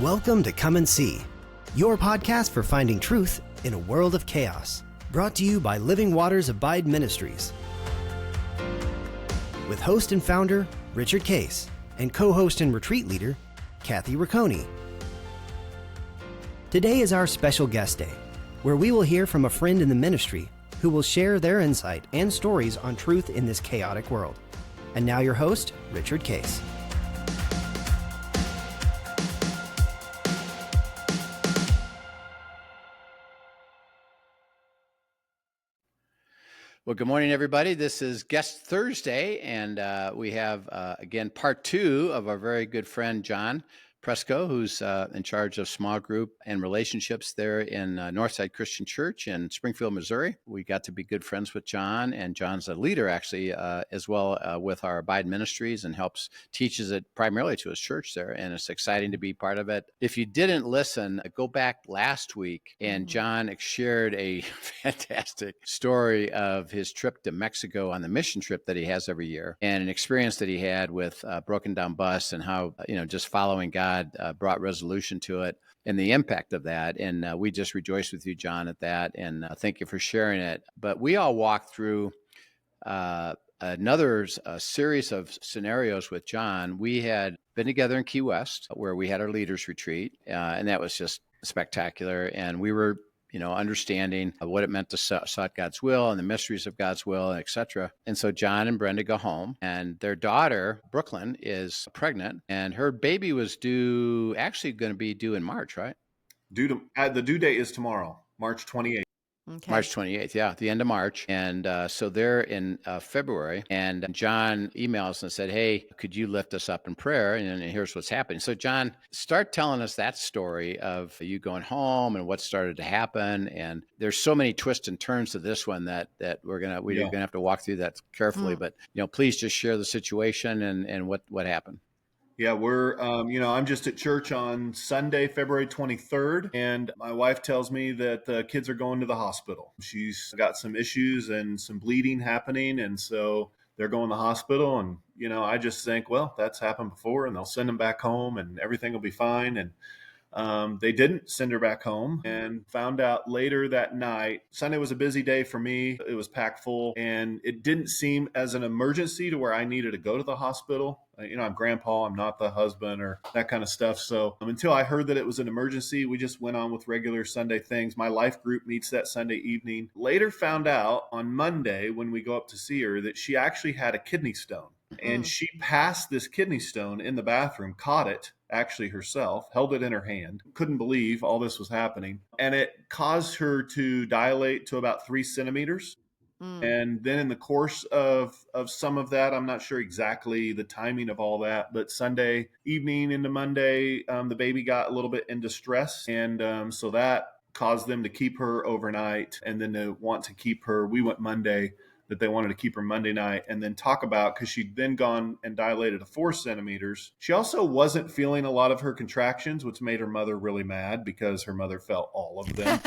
Welcome to Come and See, your podcast for finding truth in a world of chaos. Brought to you by Living Waters Abide Ministries. With host and founder, Richard Case, and co-host and retreat leader, Kathy Ricconi. Today is our special guest day, where we will hear from a friend in the ministry who will share their insight and stories on truth in this chaotic world. And now your host, Richard Case. Well, good morning, everybody. This is Guest Thursday, and we have, again, part two of our very good friend, John Presko, who's in charge of small group and relationships there in Northside Christian Church in Springfield, Missouri. We got to be good friends with John, and John's a leader, actually, as well with our Abide Ministries, and teaches it primarily to his church there, and it's exciting to be part of it. If you didn't listen, go back last week, and John shared a fantastic story of his trip to Mexico on the mission trip that he has every year, and an experience that he had with a broken down bus, and how, just following God brought resolution to it, and the impact of that. And we just rejoice with you, John, at that, and thank you for sharing it. But we all walked through another series of scenarios with John. We had been together in Key West, where we had our leaders retreat, and that was just spectacular. And we were understanding what it meant to sought God's will and the mysteries of God's will, et cetera. And so John and Brenda go home, and their daughter, Brooklyn, is pregnant, and her baby was going to be due in March, right? The due date is tomorrow, March 28th. Okay. March 28th, yeah, the end of March. And so they're in February, and John emails and said, hey, could you lift us up in prayer? And here's what's happening. So John, start telling us that story of you going home and what started to happen. And there's so many twists and turns to this one that we're gonna have to walk through that carefully. But please just share the situation and what happened. Yeah, we're, I'm just at church on Sunday, February 23rd, and my wife tells me that the kids are going to the hospital. She's got some issues and some bleeding happening, and so they're going to the hospital. And, I just think, well, that's happened before, and they'll send them back home, and everything will be fine. And they didn't send her back home, and found out later that night. Sunday was a busy day for me. It was packed full, and it didn't seem as an emergency to where I needed to go to the hospital. I'm grandpa, I'm not the husband or that kind of stuff. So until I heard that it was an emergency, we just went on with regular Sunday things. My life group meets that Sunday evening. Later found out on Monday when we go up to see her that she actually had a kidney stone. And she passed this kidney stone in the bathroom, caught it actually herself, held it in her hand, couldn't believe all this was happening. And it caused her to dilate to about 3 centimeters. And then in the course of some of that, I'm not sure exactly the timing of all that, but Sunday evening into Monday, the baby got a little bit in distress. And so that caused them to keep her overnight, and then to want to keep her. We went Monday, that they wanted to keep her Monday night, and then talk about, because she'd then gone and dilated to 4 centimeters. She also wasn't feeling a lot of her contractions, which made her mother really mad, because her mother felt all of them.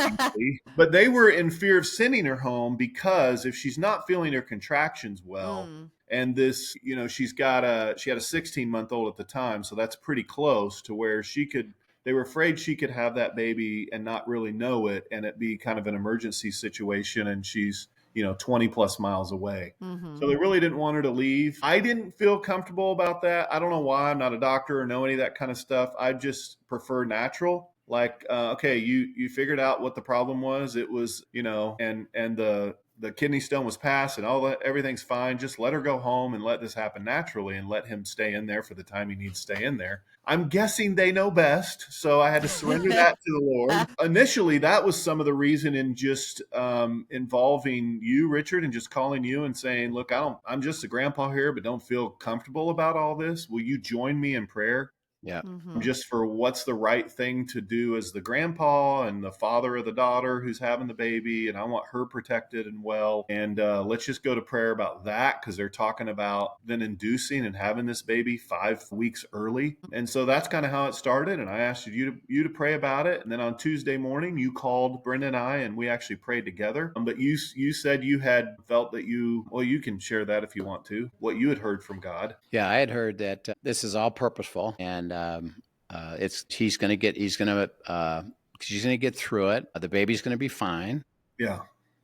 But they were in fear of sending her home, because if she's not feeling her contractions well, and this, she had a 16-month-old at the time, so that's pretty close to where they were afraid she could have that baby and not really know it, and it be kind of an emergency situation, and she's 20 plus miles away. So they really didn't want her to leave. I didn't feel comfortable about that. I don't know why. I'm not a doctor or know any of that kind of stuff. I just prefer natural. Like, okay, you figured out what the problem was. It was, and the kidney stone was passed, and all that, everything's fine. Just let her go home and let this happen naturally, and let him stay in there for the time he needs to stay in there. I'm guessing they know best, so I had to surrender that to the Lord. Initially, that was some of the reason in just involving you, Richard, and just calling you and saying, look, I'm just a grandpa here, but don't feel comfortable about all this. Will you join me in prayer? Yeah. Just for what's the right thing to do as the grandpa and the father of the daughter who's having the baby, and I want her protected and well. And let's just go to prayer about that, because they're talking about then inducing and having this baby 5 weeks early. And so that's kind of how it started. And I asked you to pray about it. And then on Tuesday morning, you called Brenda and I, and we actually prayed together. But you said you had felt that you can share that if you want to, what you had heard from God. Yeah, I had heard that this is all purposeful, and She's going to get through it. The baby's going to be fine. Yeah.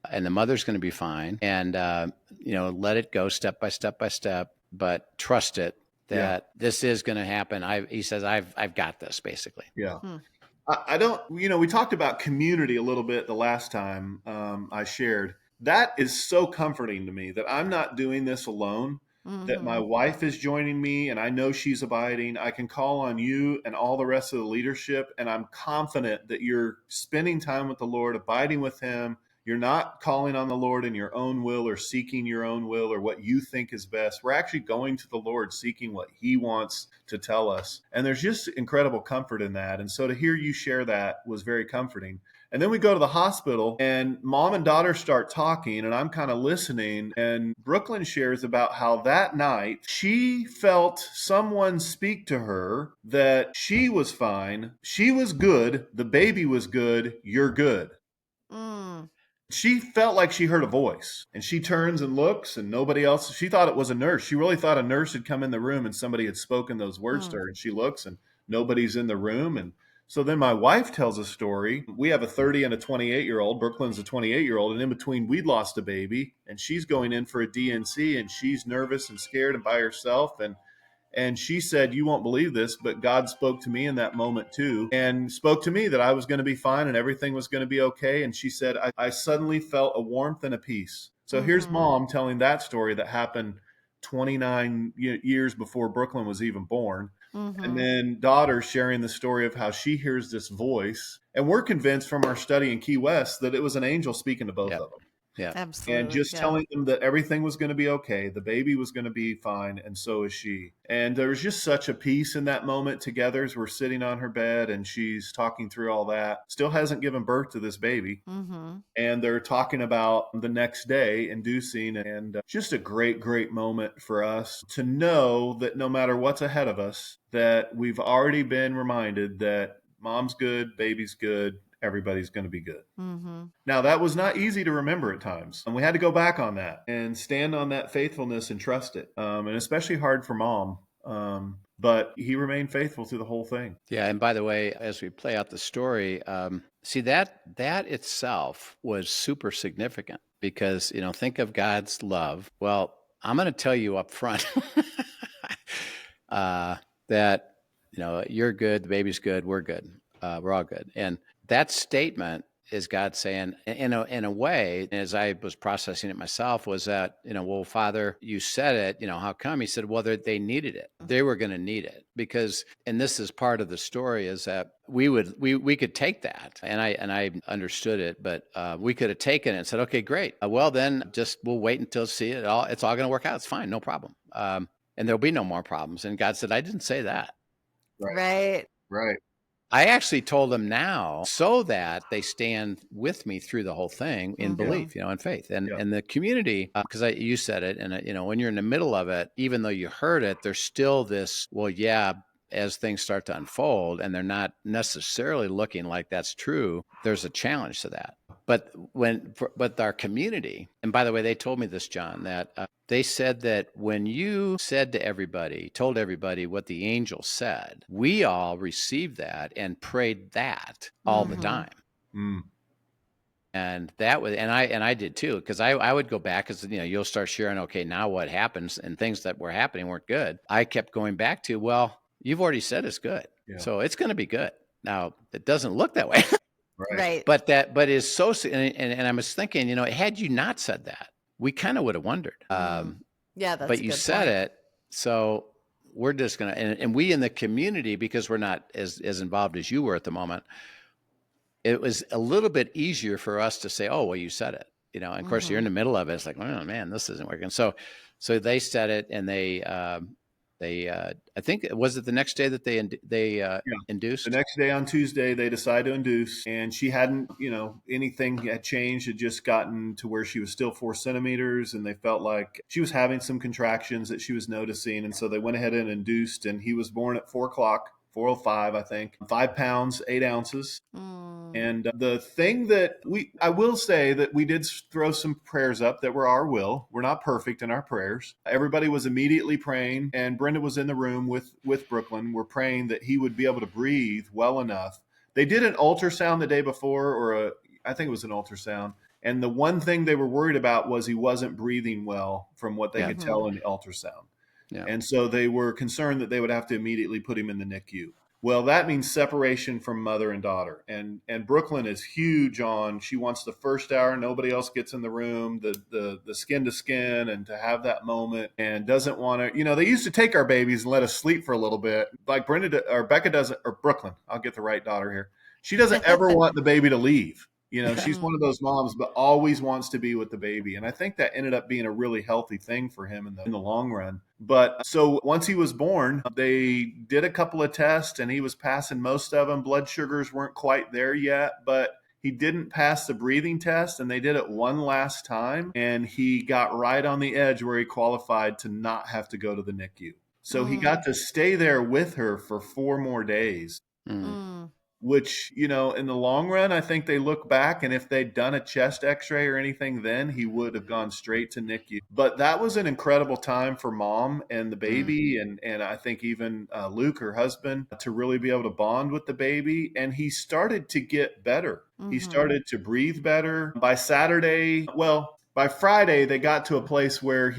And the mother's going to be fine. And, let it go step by step by step, but trust it that this is going to happen. He says, I've got this, basically. Yeah. I don't, we talked about community a little bit the last time I shared. That is so comforting to me that I'm not doing this alone, that my wife is joining me and I know she's abiding. I can call on you and all the rest of the leadership. And I'm confident that you're spending time with the Lord, abiding with him. You're not calling on the Lord in your own will or seeking your own will or what you think is best. We're actually going to the Lord, seeking what he wants to tell us. And there's just incredible comfort in that. And so to hear you share that was very comforting. And then we go to the hospital and mom and daughter start talking and I'm kind of listening. And Brooklyn shares about how that night she felt someone speak to her that she was fine. She was good. The baby was good. You're good. She felt like she heard a voice and she turns and looks and nobody else. She thought it was a nurse. She really thought a nurse had come in the room and somebody had spoken those words to her, and she looks and nobody's in the room. And so then my wife tells a story. We have a 30 and a 28-year-old. Brooklyn's a 28-year-old. And in between, we'd lost a baby and she's going in for a DNC and she's nervous and scared and by herself. And she said, you won't believe this, but God spoke to me in that moment too, and spoke to me that I was going to be fine and everything was going to be okay. And she said, I suddenly felt a warmth and a peace. So here's mom telling that story that happened 29 years before Brooklyn was even born. And then daughter sharing the story of how she hears this voice. And we're convinced from our study in Key West that it was an angel speaking to both of them. Yeah, absolutely. And just telling them that everything was going to be okay. The baby was going to be fine. And so is she. And there was just such a peace in that moment together as we're sitting on her bed and she's talking through all that. Still hasn't given birth to this baby. And they're talking about the next day inducing, and just a great, great moment for us to know that no matter what's ahead of us, that we've already been reminded that mom's good, baby's good, everybody's going to be good. Now, that was not easy to remember at times. And we had to go back on that and stand on that faithfulness and trust it. And especially hard for mom. But he remained faithful through the whole thing. Yeah. And by the way, as we play out the story, see that itself was super significant because, think of God's love. Well, I'm going to tell you up front that, you're good, the baby's good, we're good, we're all good. And that statement is God saying, in a way, as I was processing it myself, was that, well, Father, you said it, how come? He said, well, they needed it. They were going to need it because, and this is part of the story, is that we could take that, and I understood it, but we could have taken it and said, okay, great. Well, then we'll wait until see it all. It's all going to work out. It's fine. No problem. And there'll be no more problems. And God said, I didn't say that. Right. I actually told them now so that they stand with me through the whole thing in belief, in faith, and the community, because you said it, and when you're in the middle of it, even though you heard it, there's still this, well, yeah, as things start to unfold and they're not necessarily looking like that's true, there's a challenge to that. But but our community, and by the way, they told me this, John, that they said that when you told everybody what the angel said, we all received that and prayed that all the time. And that was, and I did too, because I would go back, because you'll start sharing, okay, now what happens, and things that were happening weren't good. I kept going back to, well, you've already said it's good, so it's going to be good. Now it doesn't look that way. Right. But it's so, and I was thinking, had you not said that, we kind of would have wondered. Yeah, that's but you said it, so we're just gonna, and we in the community, because we're not as involved as you were at the moment, it was a little bit easier for us to say, oh, well, you said it, and of course you're in the middle of it. It's like, oh man, this isn't working. So they said it, and they I think, was it the next day that they induced? The next day on Tuesday, they decided to induce, and she hadn't, anything had changed. Had just gotten to where she was still 4 centimeters, and they felt like she was having some contractions that she was noticing. And so they went ahead and induced, and he was born at 4 o'clock. 405, I think, 5 pounds, 8 ounces. And the thing that I will say that we did throw some prayers up that were our will. We're not perfect in our prayers. Everybody was immediately praying, and Brenda was in the room with Brooklyn. We're praying that he would be able to breathe well enough. They did an ultrasound the day before, I think it was an ultrasound. And the one thing they were worried about was he wasn't breathing well from what they could tell in the ultrasound. Yeah. And so they were concerned that they would have to immediately put him in the NICU. Well, that means separation from mother and daughter. And Brooklyn is huge on, she wants the first hour, nobody else gets in the room, the skin to skin, and to have that moment, and doesn't want to, they used to take our babies and let us sleep for a little bit. Like Becca doesn't, or Brooklyn, I'll get the right daughter here. She doesn't ever want the baby to leave. She's one of those moms, but always wants to be with the baby. And I think that ended up being a really healthy thing for him in the long run. But so once he was born, they did a couple of tests and he was passing most of them. Blood sugars weren't quite there yet, but he didn't pass the breathing test, and they did it one last time. And he got right on the edge where he qualified to not have to go to the NICU. So he got to stay there with her for 4 more days. Which, in the long run, I think they look back, and if they'd done a chest x-ray or anything then, he would have gone straight to NICU. But that was an incredible time for mom and the baby, and I think even Luke, her husband, to really be able to bond with the baby. And he started to get better. He started to breathe better. By Friday, they got to a place where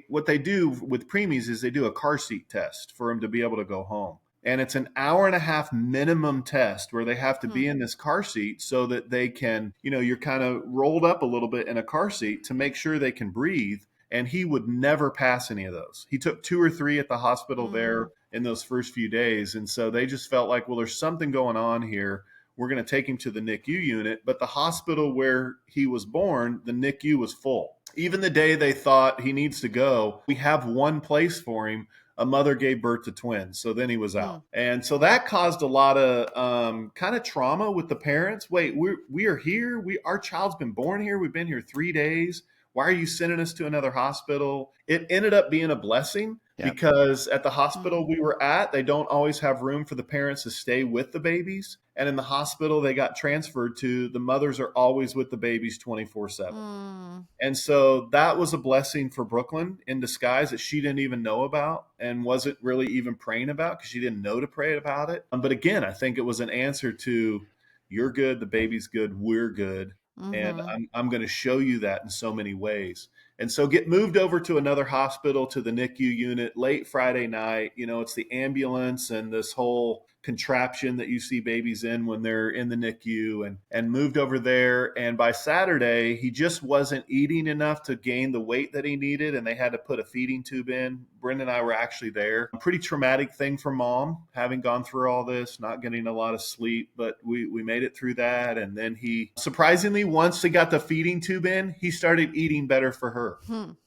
what they do with preemies is they do a car seat test for him to be able to go home. And it's an hour and a half minimum test where they have to be in this car seat so that they can, you're kind of rolled up a little bit in a car seat to make sure they can breathe. And he would never pass any of those. He took 2 or 3 at the hospital there in those first few days. And so they just felt like, well, there's something going on here. We're going to take him to the NICU unit. But the hospital where he was born, the NICU was full. Even the day they thought he needs to go, we have one place for him. A mother gave birth to twins. So then he was out. And so that caused a lot of kind of trauma with the parents. Wait, we are here. Our child's been born here. We've been here 3 days. Why are you sending us to another hospital? It ended up being a blessing because at the hospital we were at, they don't always have room for the parents to stay with the babies. And in the hospital they got transferred to, the mothers are always with the babies 24/7. And so that was a blessing for Brooklyn in disguise that she didn't even know about and wasn't really even praying about because she didn't know to pray about it. But again, I think it was an answer to, you're good, the baby's good, we're good. And I'm going to show you that in so many ways. And so get moved over to another hospital, to the NICU unit late Friday night. It's the ambulance and this whole contraption that you see babies in when they're in the NICU, and moved over there. And by Saturday, he just wasn't eating enough to gain the weight that he needed, and they had to put a feeding tube in. Brenda and I were actually there. A pretty traumatic thing for mom, having gone through all this, not getting a lot of sleep, but we made it through that. And then he, surprisingly, once they got the feeding tube in, he started eating better for her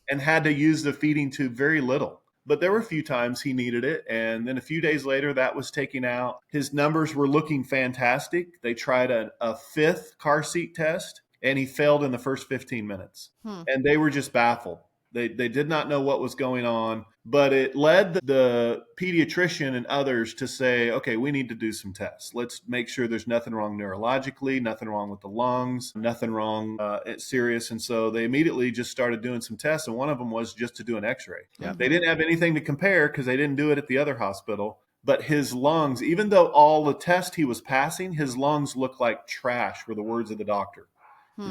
and had to use the feeding tube very little. But there were a few times he needed it. And then a few days later, that was taken out. His numbers were looking fantastic. They tried a 5th car seat test, and he failed in the first 15 minutes. And they were just baffled. They did not know what was going on, but it led the pediatrician and others to say, okay, we need to do some tests. Let's make sure there's nothing wrong neurologically, nothing wrong with the lungs, nothing wrong serious. And so they immediately just started doing some tests. And one of them was just to do an x-ray. They didn't have anything to compare because they didn't do it at the other hospital. But his lungs, even though all the tests he was passing, his lungs looked like trash, were the words of the doctor.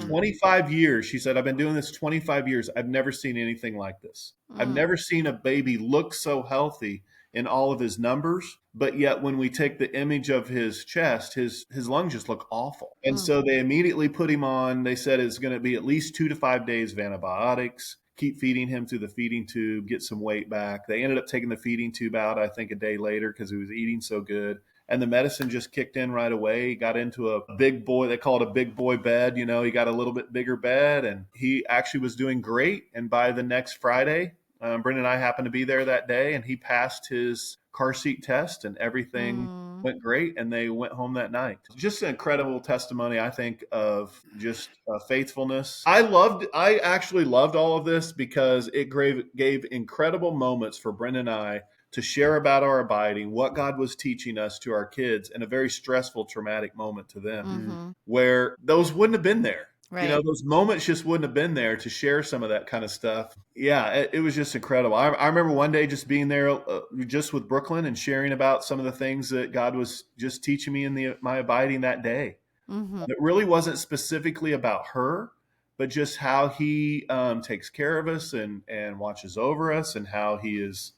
25 years, she said, I've been doing this 25 years. I've never seen anything like this. I've never seen a baby look so healthy in all of his numbers. But yet when we take the image of his chest, his lungs just look awful. And so they immediately put him on. They said it's going to be at least 2 to 5 days of antibiotics. Keep feeding him through the feeding tube, get some weight back. They ended up taking the feeding tube out, I think, a day later because he was eating so good. And the medicine just kicked in right away. He got into a big boy, they call it a big boy bed. He got a little bit bigger bed, and he actually was doing great. And by the next Friday, Brenda and I happened to be there that day, and he passed his car seat test and everything went great. And they went home that night. Just an incredible testimony, I think, of just faithfulness. I actually loved all of this because it gave incredible moments for Brenda and I to share about our abiding, what God was teaching us to our kids in a very stressful, traumatic moment to them, where those wouldn't have been there. Right. You know, those moments just wouldn't have been there to share some of that kind of stuff. Yeah, it was just incredible. I remember one day just being there just with Brooklyn and sharing about some of the things that God was just teaching me in my abiding that day. It really wasn't specifically about her, but just how he takes care of us and watches over us, and how he is,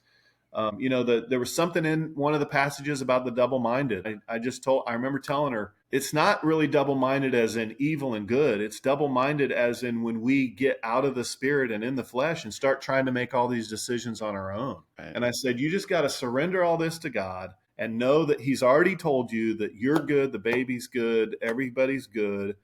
there was something in one of the passages about the double-minded. I remember telling her, it's not really double-minded as in evil and good. It's double-minded as in when we get out of the spirit and in the flesh and start trying to make all these decisions on our own. Right. And I said, you just got to surrender all this to God and know that he's already told you that you're good, the baby's good, everybody's good.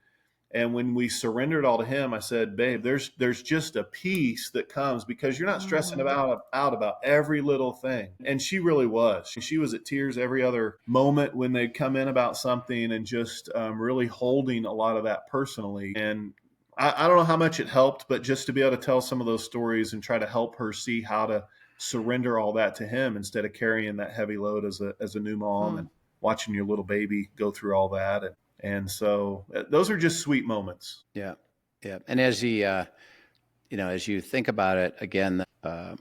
And when we surrendered all to him, I said, babe, there's just a peace that comes because you're not stressing out about every little thing. And she really was. She was at tears every other moment when they'd come in about something, and just really holding a lot of that personally. And I don't know how much it helped, but just to be able to tell some of those stories and try to help her see how to surrender all that to him instead of carrying that heavy load as a new mom and watching your little baby go through all that. And so those are just sweet moments. Yeah. Yeah. And as as you think about it again, and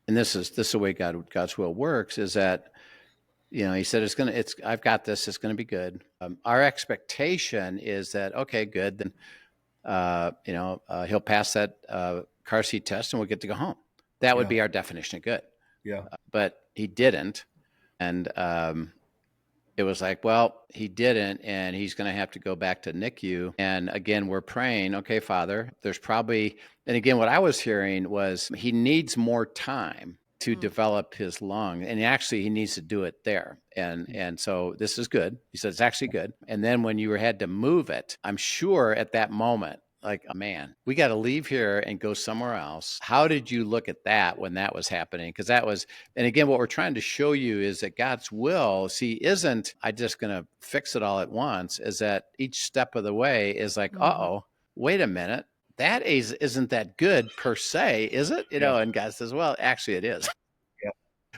this is the way God's will works, is that, he said, I've got this, it's going to be good. Our expectation is that, okay, good. Then, he'll pass that car seat test and we'll get to go home. That would be our definition of good. Yeah. But he didn't. And, it was like, well, he didn't, and he's going to have to go back to NICU. And again, we're praying, okay, Father, there's probably, and again, what I was hearing was he needs more time to develop his lung. And actually, he needs to do it there. And so this is good. He said, it's actually good. And then when you had to move it, I'm sure at that moment, like, oh, man, we got to leave here and go somewhere else. How did you look at that when that was happening? Because that was, and again, what we're trying to show you is that God's will, isn't, I just going to fix it all at once, is that each step of the way is like, wait a minute, that isn't that good per se, is it? And God says, well, actually it is.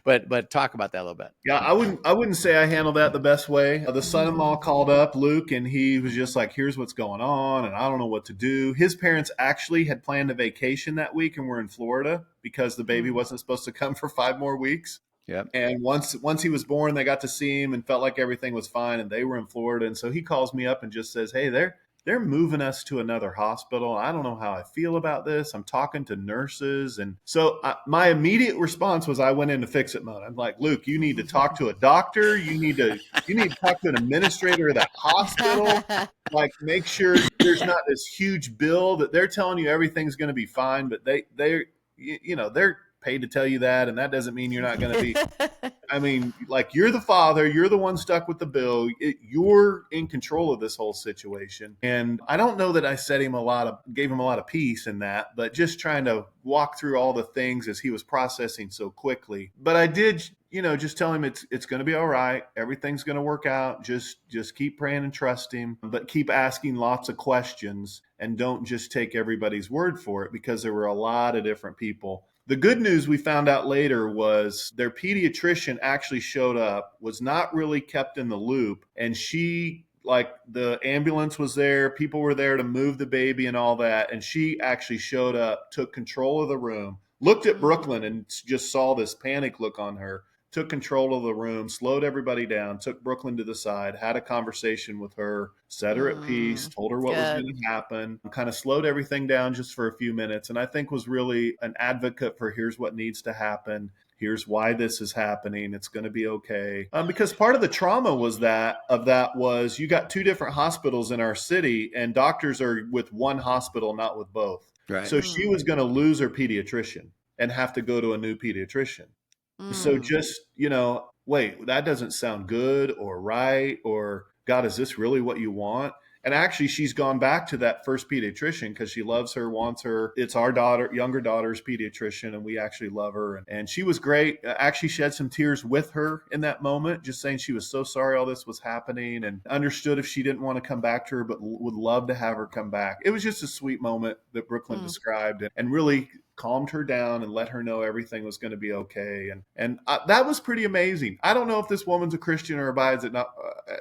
But talk about that a little bit. Yeah, I wouldn't say I handled that the best way. The son-in-law called up Luke, and he was just like, here's what's going on, and I don't know what to do. His parents actually had planned a vacation that week and were in Florida because the baby wasn't supposed to come for 5 more weeks. Yep. And once he was born, they got to see him and felt like everything was fine, and they were in Florida. And so he calls me up and just says, hey, they're moving us to another hospital. I don't know how I feel about this. I'm talking to nurses. And so my immediate response was I went into fix-it mode. I'm like, Luke, you need to talk to a doctor. You need to talk to an administrator of that hospital. Like, make sure there's not this huge bill that they're telling you everything's going to be fine. But they're paid to tell you that. And that doesn't mean you're not going to be. I mean, like, you're the father, you're the one stuck with the bill. You're in control of this whole situation. And I don't know that I gave him a lot of peace in that, but just trying to walk through all the things as he was processing so quickly. But I did, just tell him it's going to be all right. Everything's going to work out. Just keep praying and trust him, but keep asking lots of questions and don't just take everybody's word for it, because there were a lot of different people. The good news we found out later was their pediatrician actually showed up, was not really kept in the loop. And the ambulance was there, people were there to move the baby and all that. And she actually showed up, took control of the room, looked at Brooklyn and just saw this panic look on her, took control of the room, slowed everybody down, took Brooklyn to the side, had a conversation with her, set her at peace, told her what was going to happen, kind of slowed everything down just for a few minutes. And I think was really an advocate for here's what needs to happen. Here's why this is happening. It's going to be okay. Because part of the trauma was you got 2 different hospitals in our city, and doctors are with one hospital, not with both. Right. So she was going to lose her pediatrician and have to go to a new pediatrician. So just, wait, that doesn't sound good or right, or God, is this really what you want? And actually, she's gone back to that first pediatrician because she loves her, wants her. It's our younger daughter's pediatrician, and we actually love her. And she was great. Actually shed some tears with her in that moment, just saying she was so sorry all this was happening, and understood if she didn't want to come back to her, but would love to have her come back. It was just a sweet moment that Brooklyn described, and really calmed her down and let her know everything was going to be okay. And that was pretty amazing. I don't know if this woman's a Christian or abides it not,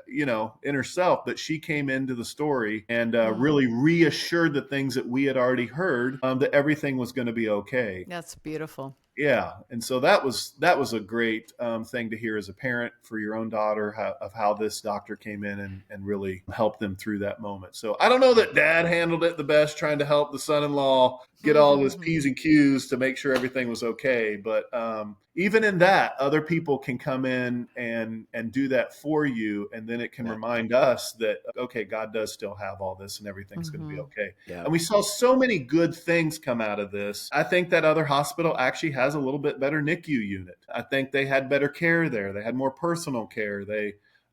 in herself, but she came into the story and really reassured the things that we had already heard, that everything was going to be okay. That's beautiful. Yeah. And so that was a great thing to hear as a parent for your own daughter, of how this doctor came in and really helped them through that moment. So I don't know that dad handled it the best, trying to help the son-in-law get all his P's and Q's to make sure everything was okay. But even in that, other people can come in and do that for you. And then it can remind us that, okay, God does still have all this and everything's going to be okay. Yeah. And we saw so many good things come out of this. I think that other hospital actually has a little bit better NICU unit. I think they had better care there. They had more personal care.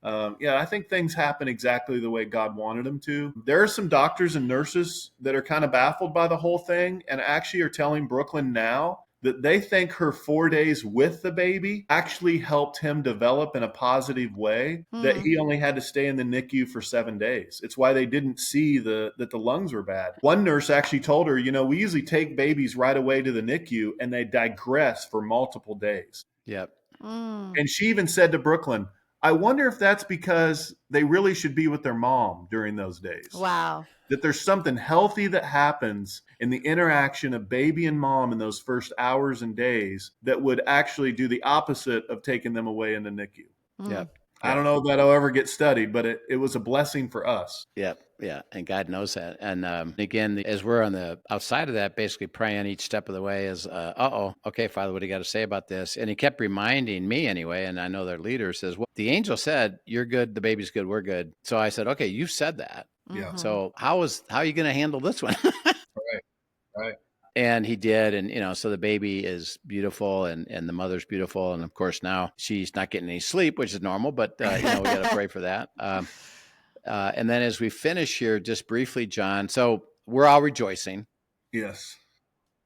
I think things happen exactly the way God wanted them to. There are some doctors and nurses that are kind of baffled by the whole thing and actually are telling Brooklyn now that they think her 4 days with the baby actually helped him develop in a positive way, that he only had to stay in the NICU for 7 days. It's why they didn't see that the lungs were bad. One nurse actually told her, we usually take babies right away to the NICU and they digress for multiple days. Yep. And she even said to Brooklyn, I wonder if that's because they really should be with their mom during those days. Wow. That there's something healthy that happens in the interaction of baby and mom in those first hours and days that would actually do the opposite of taking them away in the NICU. Yep. I don't know if that'll ever get studied, but it was a blessing for us. Yep. Yeah. And God knows that. And again, as we're on the outside of that, basically praying each step of the way is, okay, Father, what do you got to say about this? And he kept reminding me anyway, and I know their leader says, well, the angel said, you're good, the baby's good, we're good. So I said, okay, you said that. Yeah. So how are you going to handle this one? Right. And he did. And, so the baby is beautiful and the mother's beautiful. And of course, now she's not getting any sleep, which is normal, but, we got to pray for that. And then as we finish here, just briefly, John, so we're all rejoicing. Yes.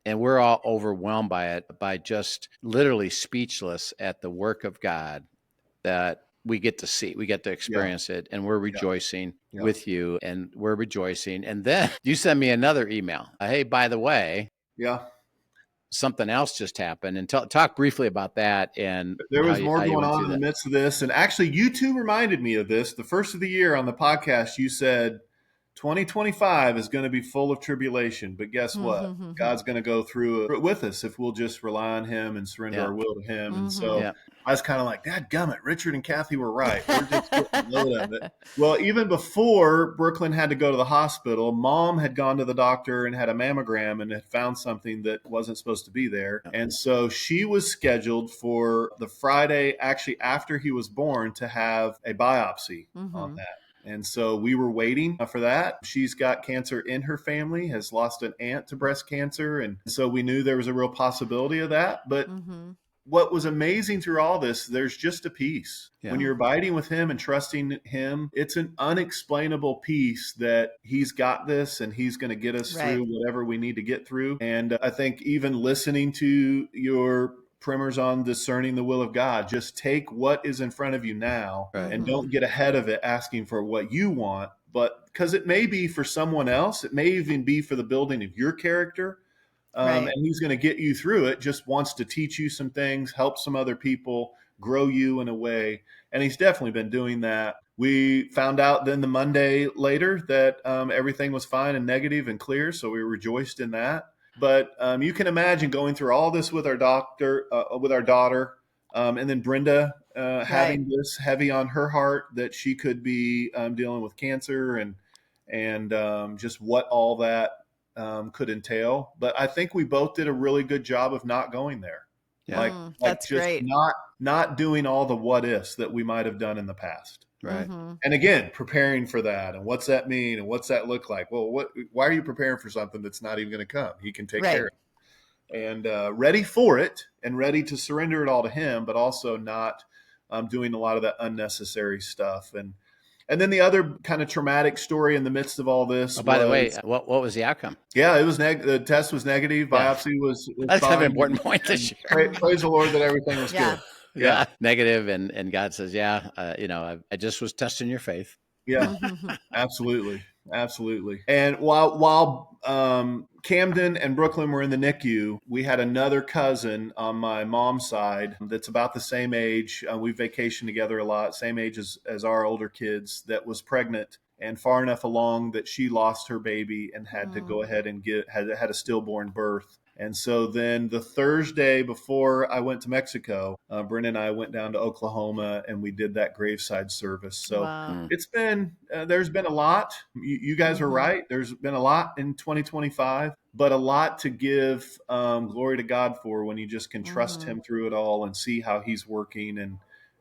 And we're all overwhelmed by it, by just literally speechless at the work of God that we get to see, we get to experience it. And we're rejoicing with you, and we're rejoicing. And then you send me another email. Hey, by the way, something else just happened, and talk briefly about that. And there was more going on in the midst of this. And actually, you two reminded me of this. The first of the year on the podcast, you said 2025 is going to be full of tribulation. But guess what? God's going to go through it with us if we'll just rely on him and surrender our will to him. And so I was kind of like, dadgummit, Richard and Kathy were right. We're just getting a load of it. Well, even before Brooklyn had to go to the hospital, Mom had gone to the doctor and had a mammogram and had found something that wasn't supposed to be there. And so she was scheduled for the Friday, actually after he was born, to have a biopsy on that. And so we were waiting for that. She's got cancer in her family, has lost an aunt to breast cancer. And so we knew there was a real possibility of that. But what was amazing through all this, there's just a peace. When you're abiding with him and trusting him, it's an unexplainable peace that he's got this and he's going to get us through whatever we need to get through. And I think even listening to your primers on discerning the will of God, just take what is in front of you now and don't get ahead of it asking for what you want, but because it may be for someone else, it may even be for the building of your character. And he's going to get you through it, just wants to teach you some things, help some other people, grow you in a way. And he's definitely been doing that. We found out then the Monday later that everything was fine and negative and clear. So we rejoiced in that. But you can imagine going through all this with our daughter, and then Brenda having this heavy on her heart that she could be dealing with cancer and just what all that could entail. But I think we both did a really good job of not going there. Like that's just great. Not doing all the what ifs that we might have done in the past. Right. And again, preparing for that. And what's that mean? And what's that look like? Well, why are you preparing for something that's not even going to come? He can take care of it. And ready for it and ready to surrender it all to him, but also not doing a lot of that unnecessary stuff. And then the other kind of traumatic story in the midst of all this. Oh, by the way, what was the outcome? Yeah, it was the test was negative. Biopsy was that's fine. kind of an important point this year. Praise the Lord that everything was good. Yeah. Negative. And God says, I just was testing your faith. Yeah, absolutely. Absolutely. And while Camden and Brooklyn were in the NICU, we had another cousin on my mom's side that's about the same age. We vacationed together a lot, same age as our older kids, that was pregnant and far enough along that she lost her baby and had to go ahead and had a stillborn birth. And so then the Thursday before I went to Mexico, Brenda and I went down to Oklahoma and we did that graveside service. So it's been, there's been a lot. You guys are right. There's been a lot in 2025, but a lot to give glory to God for when you just can trust him through it all and see how he's working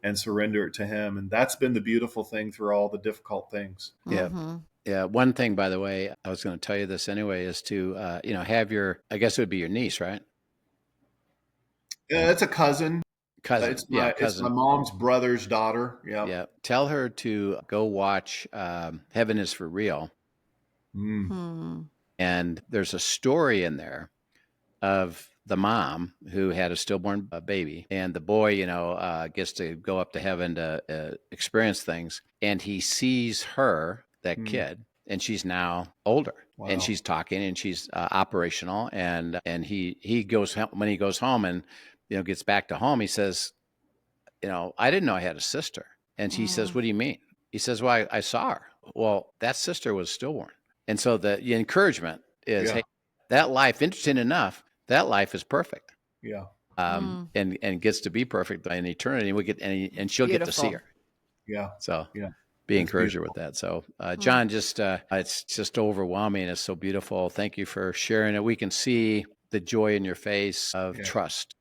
and surrender it to him. And that's been the beautiful thing through all the difficult things. Yeah. Yeah. One thing, by the way, I was going to tell you this anyway, is to, have I guess it would be your niece, right? Yeah, it's a cousin. Cousin. It's my mom's brother's daughter. Yeah. Yeah. Tell her to go watch Heaven is for Real. And there's a story in there of the mom who had a stillborn baby, and the boy, gets to go up to heaven to experience things. And he sees her, that kid, and she's now older. Wow. And she's talking and she's operational. And he goes home, when he goes home and, gets back to home, he says, I didn't know I had a sister. And she says, what do you mean? He says, well, I saw her. Well, that sister was stillborn. And so the encouragement is, hey, that life, interesting enough, that life is perfect. Yeah. And gets to be perfect in eternity. And she'll get to see her. Yeah. So be encouraged with that. So, John, it's just overwhelming. It's so beautiful. Thank you for sharing it. We can see the joy in your face of trust.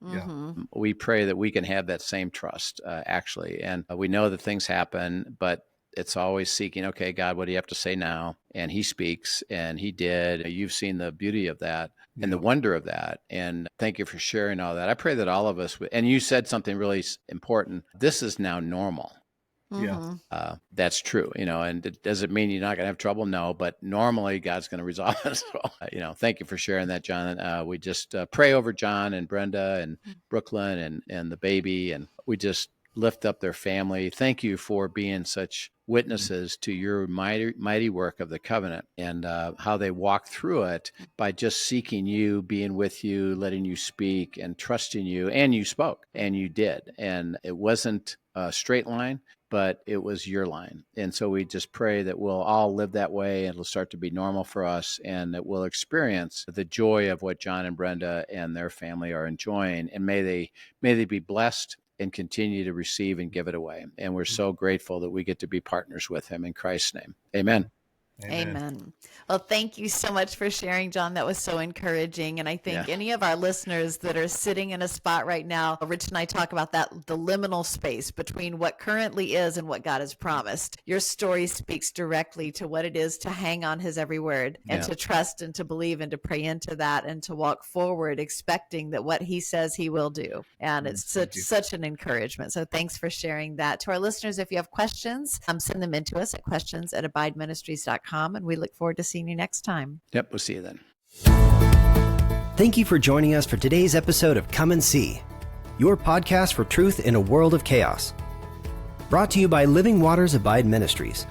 Yeah. We pray that we can have that same trust, actually. And we know that things happen, but it's always seeking, okay, God, what do you have to say now? And he speaks, and he did. You've seen the beauty of that and the wonder of that. And thank you for sharing all that. I pray that all of us, and you said something really important. This is now normal. Yeah. That's true, and it doesn't mean you're not going to have trouble. No, but normally God's going to resolve it. So, thank you for sharing that, John. We just pray over John and Brenda and Brooklyn and the baby, and we just lift up their family. Thank you for being such witnesses to your mighty work of the covenant, and how they walk through it by just seeking you, being with you, letting you speak and trusting you. And you spoke and you did. And it wasn't a straight line, but it was your line. And so we just pray that we'll all live that way, and it'll start to be normal for us, and that we'll experience the joy of what John and Brenda and their family are enjoying. And may they be blessed and continue to receive and give it away. And we're so grateful that we get to be partners with him in Christ's name. Amen. Amen. Well, thank you so much for sharing, John. That was so encouraging. And I think any of our listeners that are sitting in a spot right now, Rich and I talk about that, the liminal space between what currently is and what God has promised. Your story speaks directly to what it is to hang on his every word and to trust and to believe and to pray into that and to walk forward expecting that what he says he will do. And it's such an encouragement. So thanks for sharing that. To our listeners, if you have questions, send them into us at questions@abideministries.com. And we look forward to seeing you next time. Yep, we'll see you then. Thank you for joining us for today's episode of Come and See, your podcast for truth in a world of chaos. Brought to you by Living Waters Abide Ministries.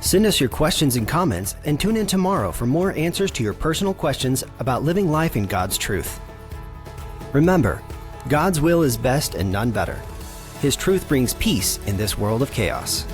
Send us your questions and comments, and tune in tomorrow for more answers to your personal questions about living life in God's truth. Remember, God's will is best and none better. His truth brings peace in this world of chaos.